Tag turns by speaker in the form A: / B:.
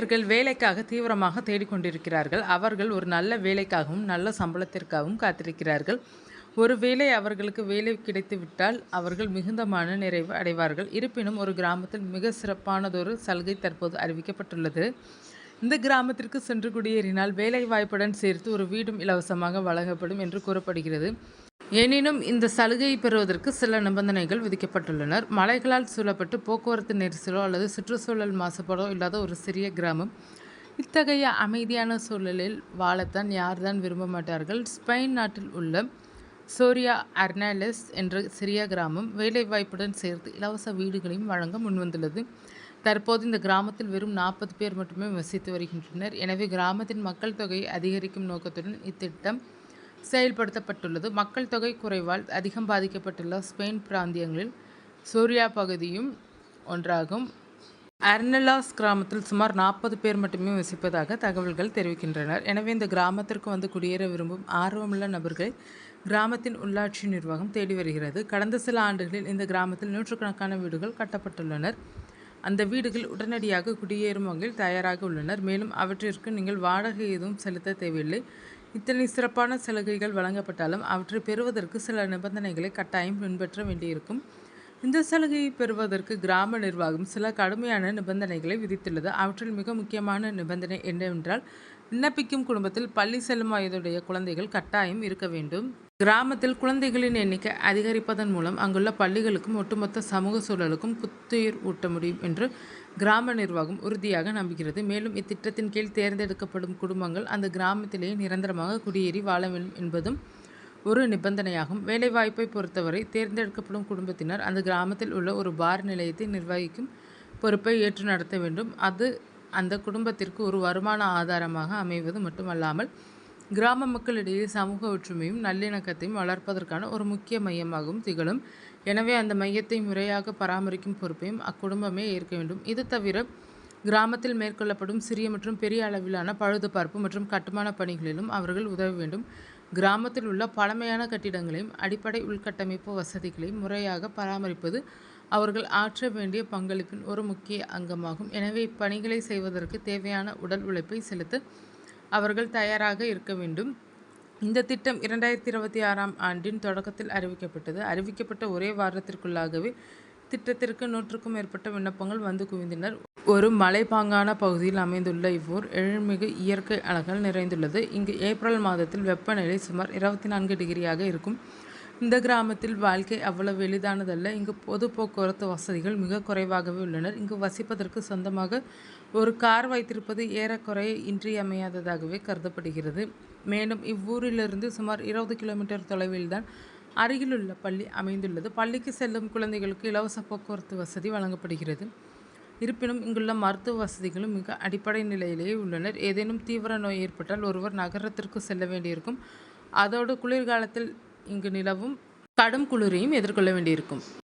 A: இளைஞர்கள் வேலைக்காக தீவிரமாக தேடிக்கொண்டிருக்கிறார்கள். அவர்கள் ஒரு நல்ல வேலைக்காகவும் நல்ல சம்பளத்திற்காகவும் காத்திருக்கிறார்கள். ஒருவேளை அவர்களுக்கு வேலை கிடைத்துவிட்டால் அவர்கள் மிகுந்த மன நிறைவு அடைவார்கள். இருப்பினும் ஒரு கிராமத்தில் மிக சிறப்பானதொரு சலுகை தற்போது அறிவிக்கப்பட்டுள்ளது. இந்த கிராமத்திற்கு சென்று குடியேறினால் வேலை வாய்ப்புடன் சேர்த்து ஒரு வீடும் இலவசமாக வழங்கப்படும் என்று கூறப்படுகிறது. எனினும் இந்த சலுகையை பெறுவதற்கு சில நிபந்தனைகள் விதிக்கப்பட்டுள்ளனர். மலைகளால் சூழப்பட்டு போக்குவரத்து நெரிசலோ அல்லது சுற்றுச்சூழல் மாசுபாடோ இல்லாத ஒரு சிறிய கிராமம். இத்தகைய அமைதியான சூழலில் வாழத்தான் யார்தான் விரும்ப மாட்டார்கள். ஸ்பெயின் நாட்டில் உள்ள சோரியா அர்னாலெஸ் என்ற சிறிய கிராமம் வேலைவாய்ப்புடன் சேர்த்து இலவச வீடுகளையும் வழங்க முன்வந்துள்ளது. தற்போது இந்த கிராமத்தில் வெறும் 40 பேர் மட்டுமே வசித்து வருகின்றனர். எனவே கிராமத்தின் மக்கள் தொகையை அதிகரிக்கும் நோக்கத்துடன் இத்திட்டம் செயல்படுத்தப்பட்டுள்ளது. மக்கள் தொகை குறைவால் அதிகம் பாதிக்கப்பட்டுள்ள ஸ்பெயின் பிராந்தியங்களில் சோரியா பகுதியும் ஒன்றாகும். அர்னலாஸ் கிராமத்தில் சுமார் 40 பேர் மட்டுமே வசிப்பதாக தகவல்கள் தெரிவிக்கின்றனர். எனவே இந்த கிராமத்திற்கு வந்து குடியேற விரும்பும் ஆர்வமுள்ள நபர்களை கிராமத்தின் உள்ளாட்சி நிர்வாகம் தேடி வருகிறது. கடந்த சில ஆண்டுகளில் இந்த கிராமத்தில் நூற்றுக்கணக்கான வீடுகள் கட்டப்பட்டுள்ளனர். அந்த வீடுகள் உடனடியாக குடியேறும் வகையில் தயாராக உள்ளனர். மேலும் அவற்றிற்கு நீங்கள் வாடகை எதுவும் செலுத்த தேவையில்லை. இத்தனை சிறப்பான சலுகைகள் வழங்கப்பட்டாலும் அவற்றை பெறுவதற்கு சில நிபந்தனைகளை கட்டாயம் பின்பற்ற வேண்டியிருக்கும். இந்த சலுகையை பெறுவதற்கு கிராம நிர்வாகம் சில கடுமையான நிபந்தனைகளை விதித்துள்ளது. அவற்றில் மிக முக்கியமான நிபந்தனை என்னவென்றால், விண்ணப்பிக்கும் குடும்பத்தில் பள்ளி செல்லும் வயதுடைய குழந்தைகள் கட்டாயம் இருக்க வேண்டும். கிராமத்தில் குழந்தைகளின் எண்ணிக்கை அதிகரிப்பதன் மூலம் அங்குள்ள பள்ளிகளுக்கும் ஒட்டுமொத்த சமூக சூழலுக்கும் புத்துயிர் ஊட்ட முடியும் என்று கிராம நிர்வாகம் உறுதியாக நம்புகிறது. மேலும் இத்திட்டத்தின் கீழ் தேர்ந்தெடுக்கப்படும் குடும்பங்கள் அந்த கிராமத்திலேயே நிரந்தரமாக குடியேறி வாழ வேண்டும் என்பதும் ஒரு நிபந்தனையாகும். வேலைவாய்ப்பை பொறுத்தவரை தேர்ந்தெடுக்கப்படும் குடும்பத்தினர் அந்த கிராமத்தில் உள்ள ஒரு பார் நிலையத்தை நிர்வகிக்கும் பொறுப்பை ஏற்று நடத்த வேண்டும். அது அந்த குடும்பத்திற்கு ஒரு வருமான ஆதாரமாக அமைவது மட்டுமல்லாமல் கிராம மக்களிடையே சமூக ஒற்றுமையும் நல்லிணக்கத்தையும் வளர்ப்பதற்கான ஒரு முக்கிய மையமாகவும் திகழும். எனவே அந்த மையத்தை முறையாக பராமரிக்கும் பொறுப்பையும் அக்குடும்பமே ஏற்க வேண்டும். இது தவிர கிராமத்தில் மேற்கொள்ளப்படும் சிறிய மற்றும் பெரிய அளவிலான பழுதுபார்ப்பு மற்றும் கட்டுமான பணிகளிலும் அவர்கள் உதவ வேண்டும். கிராமத்தில் உள்ள பழமையான கட்டிடங்களையும் அடிப்படை உள்கட்டமைப்பு வசதிகளையும் முறையாக பராமரிப்பது அவர்கள் ஆற்ற வேண்டிய பங்களிப்பின் ஒரு முக்கிய அங்கமாகும். எனவே இப்பணிகளை செய்வதற்கு தேவையான உடல் உழைப்பை செலுத்த அவர்கள் தயாராக இருக்க வேண்டும். இந்த திட்டம் 2026ஆம் ஆண்டின் தொடக்கத்தில் அறிவிக்கப்பட்டது. அறிவிக்கப்பட்ட ஒரே வாரத்திற்குள்ளாகவே திட்டத்திற்கு 100க்கும் மேற்பட்ட விண்ணப்பங்கள் வந்து குவிந்தனர். ஒரு மலைப்பாங்கான பகுதியில் அமைந்துள்ள இவ்வூர் எழில்மிகு இயற்கை அழகால் நிறைந்துள்ளது. இங்கு ஏப்ரல் மாதத்தில் வெப்பநிலை சுமார் 24 டிகிரியாக இருக்கும். இந்த கிராமத்தில் வாழ்க்கை அவ்வளவு எளிதானதல்ல. இங்கு பொது போக்குவரத்து வசதிகள் மிக குறைவாகவே உள்ளனர். இங்கு வசிப்பதற்கு சொந்தமாக ஒரு கார் வைத்திருப்பது ஏறக்குறைய இன்றியமையாததாகவே கருதப்படுகிறது. மேலும் இவ்வூரிலிருந்து சுமார் 20 கிலோமீட்டர் தொலைவில்தான் அருகிலுள்ள பள்ளி அமைந்துள்ளது. பள்ளிக்கு செல்லும் குழந்தைகளுக்கு இலவச போக்குவரத்து வசதி வழங்கப்படுகிறது. இருப்பினும் இங்குள்ள மருத்துவ வசதிகளும் மிக அடிப்படை நிலையிலேயே உள்ளனர். ஏதேனும் தீவிர நோய் ஏற்பட்டால் ஒருவர் நகரத்திற்கு செல்ல வேண்டியிருக்கும். அதோடு குளிர்காலத்தில் இங்கு நிலவும் கடும் குளிரையும் எதிர்கொள்ள வேண்டியிருக்கும்.